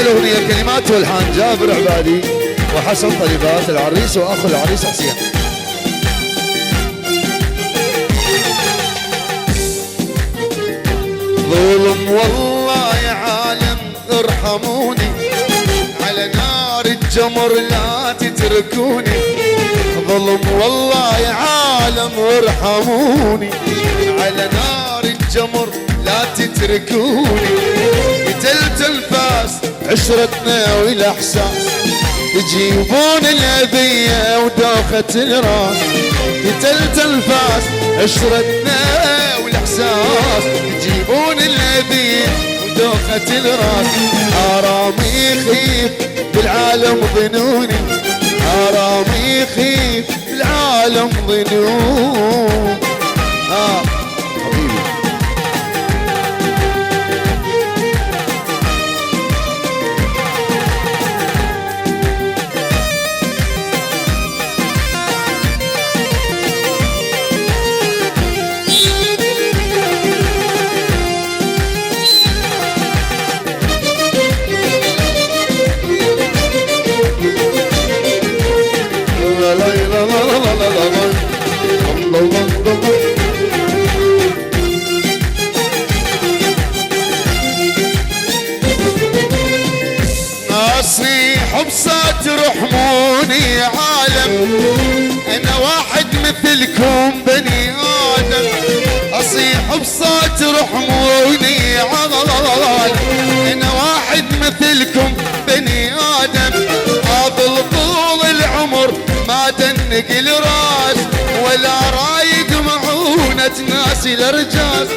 الأغنية كلمات والحان جابر عبادي وحسن طلبات العريس وأخو العريس حسين. ظلم والله يا عالم ارحموني، على نار الجمر لا تتركوني. ظلم والله يا عالم ارحموني، على نار الجمر لا تتركوني. قتلت الفاس عشرتنا والاحساس، يجيبون الاذية ودوخة الراس. قتلت الفاس عشرتنا والاحساس، يجيبون الاذية ودوخة الراس. حرامي يخيف بالعالم ظنوني، حرامي يخيف بالعالم ظنون. حبيبي اصيح بصوت رحموني يا عالم، انا واحد مثلكم بني ادم. اصيح بصوت رحموني يا عالم، انا واحد مثلكم بني ادم. اظل طول العمر ما دنق الراس، ولا رايد معونة ناس الارجاس.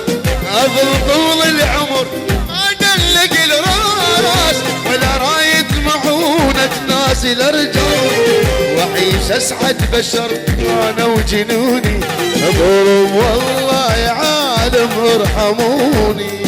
اظل طول العمر ما دنق الراس، ولا رايد معونة ناس الارجاس. وعيش اسعد بشر انا وجنوني، ظلم والله يا عالم ارحموني.